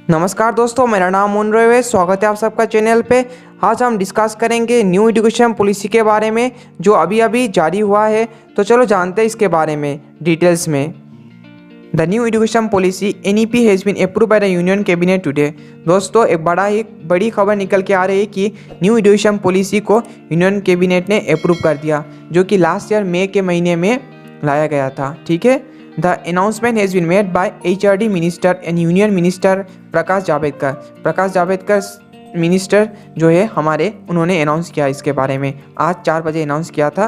नमस्कार दोस्तों, मेरा नाम मुन रवे। स्वागत है आप सबका चैनल पे। आज हम डिस्कस करेंगे न्यू एजुकेशन पॉलिसी के बारे में जो अभी अभी जारी हुआ है। तो चलो जानते हैं इसके बारे में डिटेल्स में। The new education policy NEP has been approve by the union cabinet today. दोस्तों, एक बड़ी खबर निकल के आ रही है कि न्यू एजुकेशन पॉलिसी को यूनियन कैबिनेट ने अप्रूव कर दिया, जो कि लास्ट ईयर मई के महीने में लाया गया था। ठीक है। The announcement has been made by HRD Minister and Union Minister Prakash Javadekar. Prakash Javadekar minister जो है हमारे, उन्होंने अनाउंस किया इसके बारे में। आज 4 बजे अनाउंस किया था।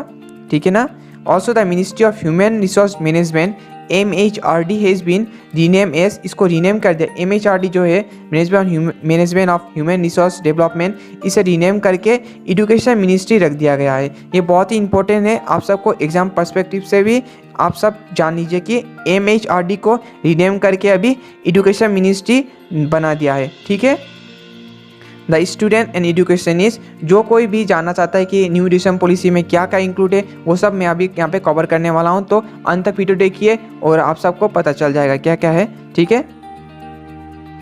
ठीक है ना। Also the ministry of human resource management MHRD has been rename as, इसको रीनेम कर दिया। MHRD जो है management of human resource development, इसे रीनेम करके एजुकेशन मिनिस्ट्री रख दिया गया है। ये बहुत ही इंपॉर्टेंट है आप सबको एग्जाम पर्सपेक्टिव से भी। आप सब जान लीजिए कि MHRD को रीनेम करके अभी एजुकेशन मिनिस्ट्री बना दिया है। ठीक है। द स्टूडेंट एंड एजुकेशनिस्ट, जो कोई भी जानना चाहता है कि न्यू एजुकेशन पॉलिसी में क्या क्या इंक्लूड है, वो सब मैं अभी यहाँ पे कवर करने वाला हूँ। तो अंत तक वीडियो देखिए और आप सबको पता चल जाएगा क्या क्या है। ठीक है।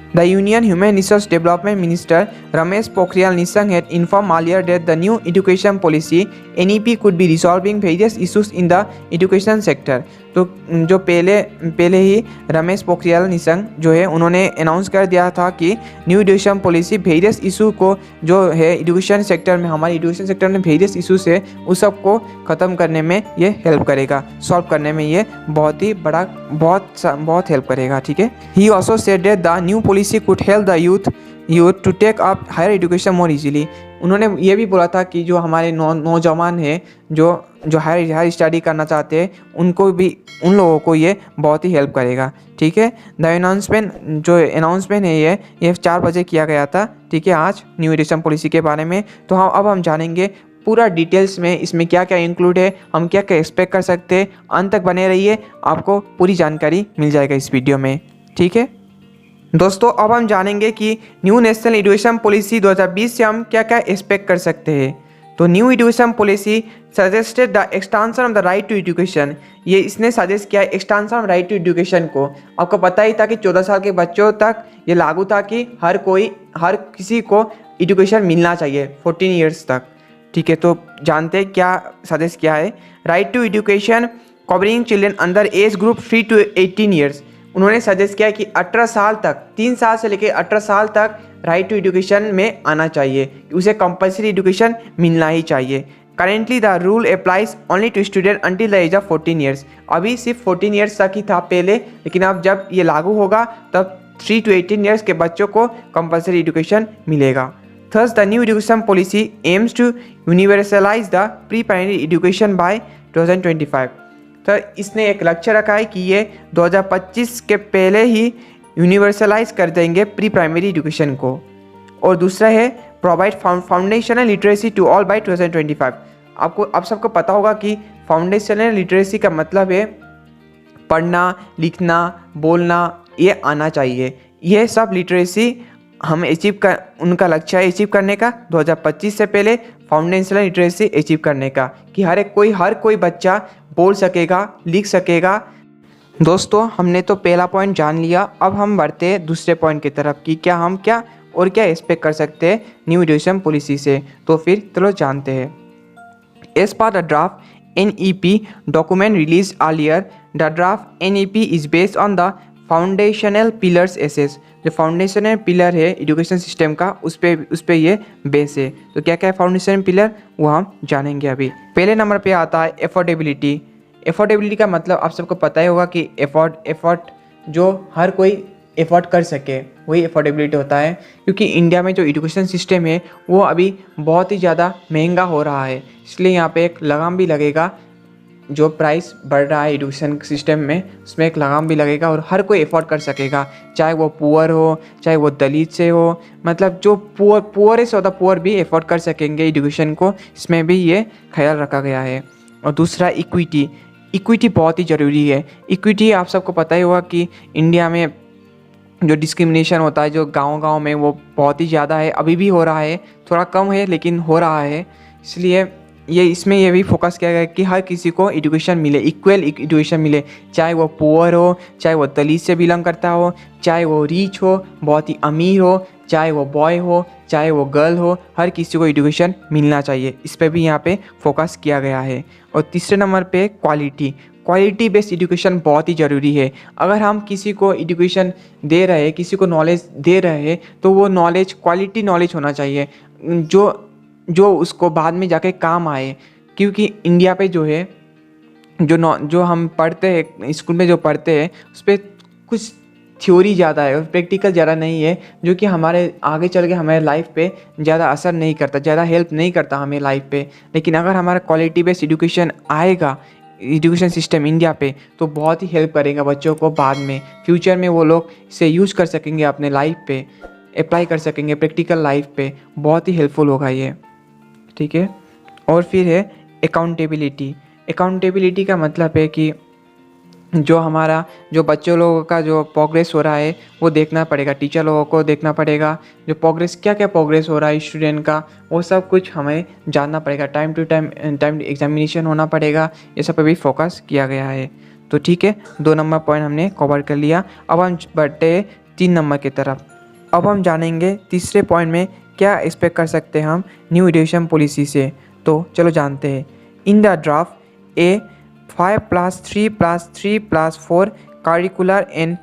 The Union Human Resource Development Minister Ramesh Pokhriyal Nishank had informed earlier that the new education policy NEP could be resolving various issues in the education sector। तो जो पहले ही रमेश पोखरियाल निशंक जो है, उन्होंने अनाउंस कर दिया था कि new education policy various issue को जो है एजुकेशन सेक्टर में, हमारे एजुकेशन सेक्टर में वेरियस इशूज है, उस सब को ख़त्म करने में ये हेल्प करेगा, सॉल्व करने में ये बहुत ही बड़ा बहुत हेल्प करेगा। ठीक है। He also said that the new policy could help the youth to take up higher education more easily. उन्होंने ये भी बोला था कि जो हमारे नौजवान हैं जो हायर स्टडी करना चाहते हैं, उन लोगों को ये बहुत ही हेल्प करेगा। ठीक है। द अनाउंसमेंट है ये 4 बजे किया गया था। ठीक है, आज न्यू एजुकेशन पॉलिसी के बारे में। तो अब हम जानेंगे पूरा डिटेल्स में इसमें क्या क्या इंक्लूड है, हम क्या क्या एक्सपेक्ट कर सकते हैं। अंत तक बने रहिए, आपको पूरी जानकारी मिल जाएगा इस वीडियो में। ठीक है दोस्तों, अब हम जानेंगे कि न्यू नेशनल एजुकेशन पॉलिसी 2020 से हम क्या क्या एक्सपेक्ट कर सकते हैं। तो new education policy suggested the extension of the right to education. ये इसने सजेस्ट किया है extension of right to education को। आपको पता ही था कि 14 साल के बच्चों तक ये लागू था कि हर किसी को एजुकेशन मिलना चाहिए 14 ईयर्स तक। ठीक है। तो जानते हैं क्या सजेस्ट किया है। Right to education covering children under age group 3 to 18 years. उन्होंने सजेस्ट किया कि 18 साल तक, 3 साल से लेकर 18 साल तक राइट टू एजुकेशन में आना चाहिए, उसे कंपलसरी एजुकेशन मिलना ही चाहिए। Currently the rule applies only to student until the age of 14 years. अभी सिर्फ 14 ईयर्स तक ही था पहले, लेकिन अब जब ये लागू होगा तब 3 to 18 ईयर्स के बच्चों को कंपलसरी एजुकेशन मिलेगा। Thus, the new education policy aims to universalize the pre-primary education by 2025। तो इसने एक लक्ष्य रखा है कि ये 2025 के पहले ही यूनिवर्सलाइज कर देंगे प्री प्राइमरी एजुकेशन को। और दूसरा है provide foundational literacy to all by 2025। आप सबको पता होगा कि फाउंडेशनल लिटरेसी का मतलब है पढ़ना, लिखना, बोलना, ये आना चाहिए। ये सब लिटरेसी हम उनका लक्ष्य है अचीव करने का 2025 से पहले, फाउंडेशनल लिटरेसी अचीव करने का, कि हर कोई बच्चा बोल सकेगा, लिख सकेगा। दोस्तों, हमने तो पहला पॉइंट जान लिया। अब हम बढ़ते हैं दूसरे पॉइंट की तरफ कि हम क्या एक्सपेक्ट कर सकते हैं न्यू एजुकेशन पॉलिसी से। तो फिर चलो जानते हैं। As per the draft NEP document release earlier, the draft NEP is based on the foundational pillars access. जो फाउंडेशनल पिलर है एजुकेशन सिस्टम का, उस पे ये बेस है। तो क्या क्या है फाउंडेशनल पिलर, वो हम जानेंगे अभी। पहले नंबर पे आता है एफोर्डेबिलिटी। एफोर्डेबिलिटी का मतलब आप सबको पता ही होगा कि एफर्ट जो हर कोई एफर्ट कर सके, वही एफोर्डेबिलिटी होता है। क्योंकि इंडिया में जो एजुकेशन सिस्टम है वो अभी बहुत ही ज़्यादा महंगा हो रहा है, इसलिए यहाँ पे एक लगाम भी लगेगा। जो प्राइस बढ़ रहा है एजुकेशन सिस्टम में, उसमें एक लगाम भी लगेगा और हर कोई अफोर्ड कर सकेगा, चाहे वो पुअर हो, चाहे वो दलित से हो। मतलब जो पुअर से होता पुअर भी अफोर्ड कर सकेंगे एजुकेशन को, इसमें भी ये ख्याल रखा गया है। और दूसरा इक्विटी बहुत ही ज़रूरी है। इक्विटी आप सबको पता ही होगा कि इंडिया में जो डिस्क्रिमिनेशन होता है जो गाँव में, वो बहुत ही ज़्यादा है। अभी भी हो रहा है, थोड़ा कम है लेकिन हो रहा है। इसलिए ये इसमें ये भी फोकस किया गया है कि हर किसी को एजुकेशन मिले, इक्वल एजुकेशन मिले, चाहे वो पुअर हो, चाहे वो दलित से बिलोंग करता हो, चाहे वो रिच हो, बहुत ही अमीर हो, चाहे वो बॉय हो, चाहे वो गर्ल हो, हर किसी को एजुकेशन मिलना चाहिए। इस पर भी यहाँ पे फोकस किया गया है। और तीसरे नंबर पे क्वालिटी बेस्ड एजुकेशन बहुत ही ज़रूरी है। अगर हम किसी को एजुकेशन दे रहे हैं, किसी को नॉलेज दे रहे हैं, तो वो नॉलेज क्वालिटी नॉलेज होना चाहिए जो उसको बाद में जाके काम आए। क्योंकि इंडिया पे जो है जो हम पढ़ते हैं स्कूल में, जो पढ़ते हैं उस पर कुछ थ्योरी ज़्यादा है और प्रैक्टिकल ज़्यादा नहीं है, जो कि हमारे आगे चल के हमारे लाइफ पे ज़्यादा असर नहीं करता, ज़्यादा हेल्प नहीं करता हमें लाइफ पे। लेकिन अगर हमारा क्वालिटी बेस्ड एजुकेशन आएगा एजुकेशन सिस्टम इंडिया पे, तो बहुत ही हेल्प करेगा बच्चों को। बाद में फ्यूचर में वो लोग इसे यूज़ कर सकेंगे, अपने लाइफ पे अप्लाई कर सकेंगे, प्रैक्टिकल लाइफ पे बहुत ही हेल्पफुल होगा ये। ठीक है। और फिर है अकाउंटेबिलिटी का मतलब है कि जो बच्चों लोगों का जो प्रोग्रेस हो रहा है वो देखना पड़ेगा, टीचर लोगों को देखना पड़ेगा, जो क्या क्या प्रोग्रेस हो रहा है स्टूडेंट का, वो सब कुछ हमें जानना पड़ेगा। टाइम टू टाइम एग्जामिनेशन होना पड़ेगा। ये सब पे भी फोकस किया गया है। तो ठीक है, 2 नंबर पॉइंट हमने कवर कर लिया। अब हम बढ़ते हैं 3 नंबर की तरफ। अब हम जानेंगे तीसरे पॉइंट में क्या एक्सपेक्ट कर सकते हैं हम न्यू एजुकेशन पॉलिसी से। तो चलो जानते हैं। In the draft A 5+3+3+4 curricular and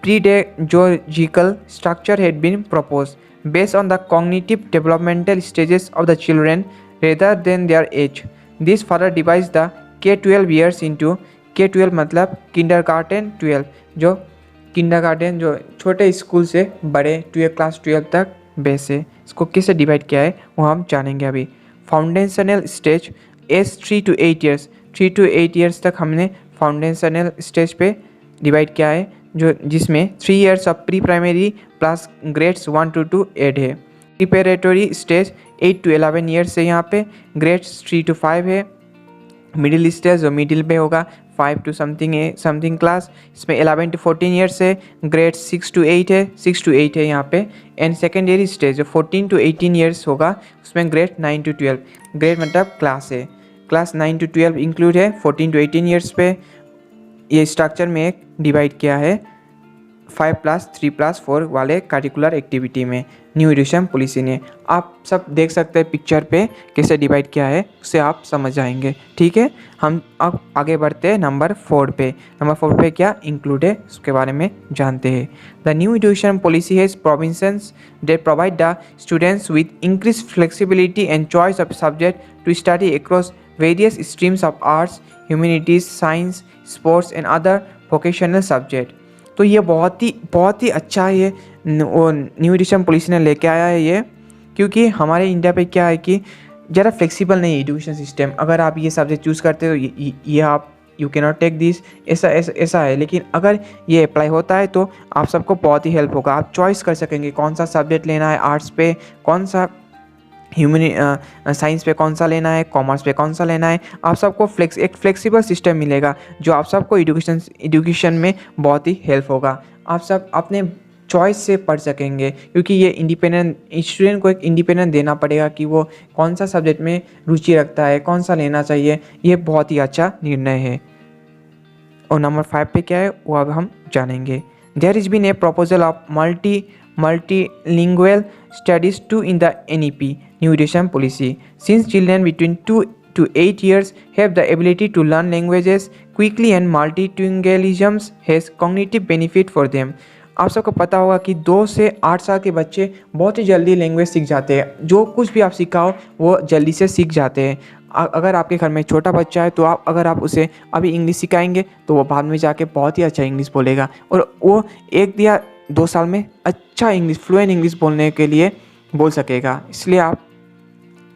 pedagogical structure had been proposed based on the cognitive developmental stages of the children rather than their age. This further divides the K-12 years into K-12 मतलब kindergarten 12, जो kindergarten जो छोटे school से बड़े 12 class 12 तक base है, इसको कैसे डिवाइड किया है वो हम जानेंगे अभी। Foundational stage age 3 to 8 years, 3 to 8 years तक हमने फाउंडेशनल स्टेज पे डिवाइड किया है, जिसमें 3 years of pre primary plus grades 1 to 8 है। प्रिपरेटरी स्टेज 8 to 11 years है, यहाँ पे ग्रेड्स 3 to 5 है। मिडिल स्टेज जो मिडिल पे होगा 5 to समथिंग क्लास, इसमें 11 to 14 years है, ग्रेड 6 to 8 है यहाँ पे। एंड सेकेंडरी स्टेज जो 14 to 18 years होगा, उसमें ग्रेड 9 to 12, ग्रेड मतलब क्लास है, क्लास 9 to 12 इंक्लूड है 14 to 18 years पे। ये स्ट्रक्चर में एक डिवाइड किया है 5+3+4 वाले करिकुलर एक्टिविटी में न्यू एजुकेशन पॉलिसी ने। आप सब देख सकते हैं पिक्चर पे कैसे डिवाइड किया है, उससे आप समझ जाएंगे। ठीक है, हम अब आगे बढ़ते हैं नंबर 4 पे। नंबर 4 पे क्या इंक्लूड है उसके बारे में जानते हैं। The new education policy has provisions that provide the students with increase flexibility and choice of subject to study across various streams of arts, humanities, science, sports and other vocational subject. तो ये बहुत ही अच्छा है ये new education policy ने लेके आया है ये, क्योंकि हमारे इंडिया पे क्या है कि ज़रा फ्लेक्सिबल नहीं है एजुकेशन सिस्टम। अगर आप ये सब्जेक्ट चूज़ करते हो ये आप you can not take this, ऐसा है। लेकिन अगर ये अप्लाई होता है तो आप सबको बहुत ही हेल्प होगा। आप चॉइस कर सकेंगे कौन सा सब्जेक्ट लेना है, आर्ट्स पे कौन सा, साइंस पे कौन सा लेना है, कॉमर्स पे कौन सा लेना है। आप सबको एक फ्लेक्सिबल सिस्टम मिलेगा जो आप सबको एजुकेशन में बहुत ही हेल्प होगा। आप सब अपने चॉइस से पढ़ सकेंगे, क्योंकि ये इंडिपेंडेंट स्टूडेंट को एक इंडिपेंडेंट देना पड़ेगा कि वो कौन सा सब्जेक्ट में रुचि रखता है, कौन सा लेना चाहिए। ये बहुत ही अच्छा निर्णय है। और नंबर 5 पे क्या है वो अब हम जानेंगे। There is been a proposal of multilingual studies too in the NEP New Education Policy. Since children between 2 to 8 years have the ability to learn languages quickly and multilingualism has cognitive benefit for them. आप सबको पता होगा कि 2 से 8 साल के बच्चे बहुत ही जल्दी लैंग्वेज सीख जाते हैं। जो कुछ भी आप सिखाओ वो जल्दी से सीख जाते हैं। अगर आपके घर में छोटा बच्चा है तो अगर आप उसे अभी इंग्लिश सिखाएंगे तो वो बाद में जाके बहुत ही अच्छा इंग्लिश बोलेगा, और वो 1 या 2 साल में अच्छा इंग्लिश, फ्लुएंट इंग्लिश बोलने के लिए बोल सकेगा।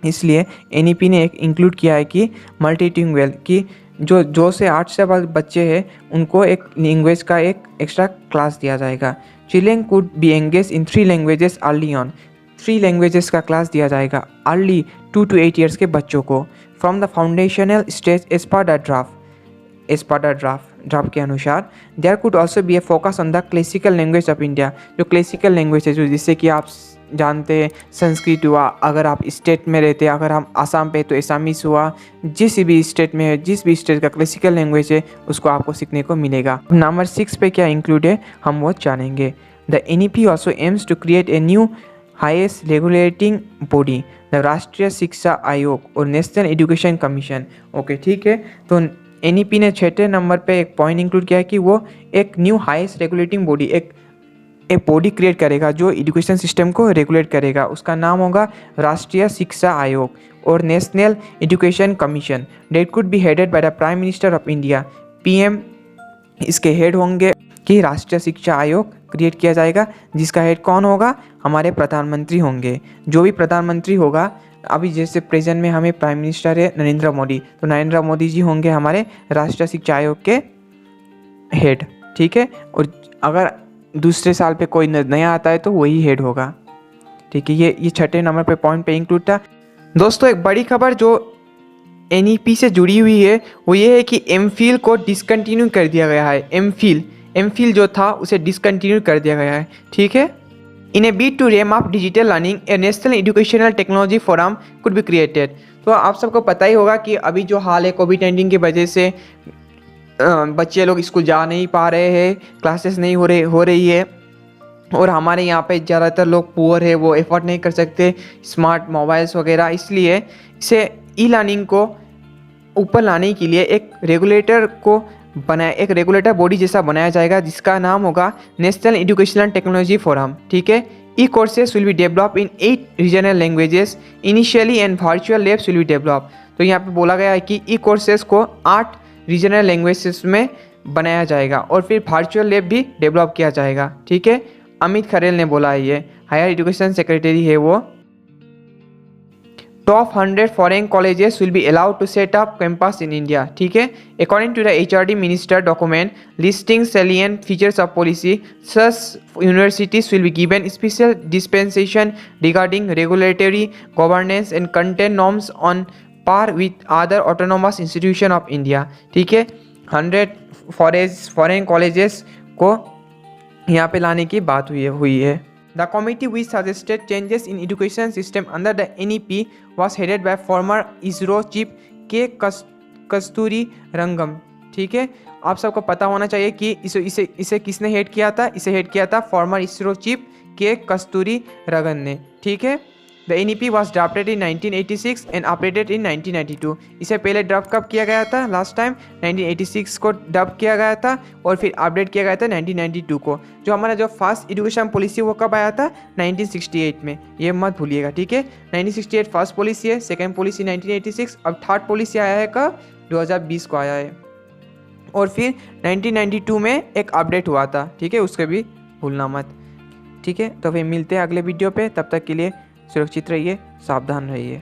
इसलिए NEP ने एक इंक्लूड किया है कि मल्टीलिंगुअल की जो से 8 से बच्चे हैं उनको एक लैंग्वेज का एक एक्स्ट्रा क्लास दिया जाएगा। Children could be engage in 3 languages early on, 3 languages का क्लास दिया जाएगा अर्ली 2 to 8 years के बच्चों को from the foundational stage as per the draft. As per the draft के अनुसार। There could also be a focus on the classical language of India, जो classical language है, जो जिससे कि आप जानते हैं संस्कृत हुआ, अगर आप स्टेट में रहते हैं, अगर हम आसाम पे तो एसामीस हुआ, जिस भी स्टेट में है, जिस भी स्टेट का क्लासिकल लैंग्वेज है उसको आपको सीखने को मिलेगा। नंबर 6 पे क्या इंक्लूड है हम वो जानेंगे। The NEP also aims to create a new highest regulating body, the Rashtriya Shiksha Aayog और नेशनल एजुकेशन कमीशन। ओके, ठीक है। तो NEP ने 6 नंबर पे एक पॉइंट इंक्लूड किया है कि वो एक न्यू हाईएस्ट रेगुलेटिंग बॉडी, एक बॉडी क्रिएट करेगा जो एजुकेशन सिस्टम को रेगुलेट करेगा। उसका नाम होगा राष्ट्रीय शिक्षा आयोग और national education commission. That could be headed by the prime minister of India. PM इसके हेड होंगे कि राष्ट्रीय शिक्षा आयोग क्रिएट किया जाएगा, जिसका हेड कौन होगा, हमारे प्रधानमंत्री होंगे। जो भी प्रधानमंत्री होगा, अभी जैसे प्रेजेंट में हमें प्राइम मिनिस्टर है नरेंद्र मोदी, तो नरेंद्र मोदी जी होंगे हमारे राष्ट्रीय शिक्षा आयोग के हेड, ठीक है। और अगर दूसरे साल पे कोई नया आता है तो वही हेड होगा, ठीक है। ये 6 नंबर पे पॉइंट पे इंक्लूड था। दोस्तों, एक बड़ी खबर जो NEP से जुड़ी हुई है वो ये है कि MPhil को डिसकंटिन्यू कर दिया गया है। MPhil जो था उसे डिसकंटिन्यू कर दिया गया है, ठीक है। In a bid to ramp up digital learning, a national educational technology forum could be created. तो आप सबको पता ही होगा कि अभी जो हाल है कोविड-19 की वजह से बच्चे लोग स्कूल जा नहीं पा रहे हैं, क्लासेस नहीं हो रही है, और हमारे यहाँ पे ज़्यादातर लोग पुअर है, वो एफोर्ड नहीं कर सकते स्मार्ट मोबाइल्स वगैरह। इसलिए इसे ई-लर्निंग को ऊपर लाने के लिए एक रेगुलेटर बॉडी जैसा बनाया जाएगा, जिसका नाम होगा नेशनल एजुकेशनल टेक्नोलॉजी फोरम, ठीक है। E courses will be develop in 8 regional languages initially and virtual labs will be develop. तो यहाँ पे बोला गया है कि ई कोर्सेस को 8 रीजनल लैंग्वेजेस में बनाया जाएगा और फिर वर्चुअल लैब भी डेवलप किया जाएगा, ठीक है। अमित खरेल ने बोला है, ये हायर एजुकेशन सेक्रेटरी है वो। Top 100 foreign colleges will be allowed to set up campus in India, ठीक है। According to the HRD minister document listing salient features of policy, such universities will be given special dispensation regarding regulatory governance and content norms on par with other autonomous institution of India, ठीक है। 100 foreign colleges को यहाँ पे लाने की बात हुई है। The committee which suggested changes in education system under the NEP was headed by former ISRO chief K. कस्तूरी रंगम, ठीक है। आप सबको पता होना चाहिए कि इसे किसने हेड किया था। इसे हेड किया था फॉर्मर ISRO चीफ K. कस्तूरी रंगन ने, ठीक है। The NEP was drafted in 1986 and updated in 1992। इसे पहले ड्राफ्ट कब किया गया था, लास्ट टाइम 1986 को ड्राफ्ट किया गया था और फिर अपडेट किया गया था 1992 को। जो हमारा जो फर्स्ट एजुकेशन पॉलिसी वो कब आया था, 1968 में, ये मत भूलिएगा, ठीक है। 1968 फर्स्ट पॉलिसी है, सेकेंड पॉलिसी 1986, अब थर्ड पॉलिसी आया है कब, 2020 को आया है। और फिर 1992 में एक अपडेट हुआ था, ठीक है, उसके भी भूलना मत, ठीक है। तो फिर मिलते हैं अगले वीडियो पे, तब तक के लिए सुरक्षित रहिए, सावधान रहिए।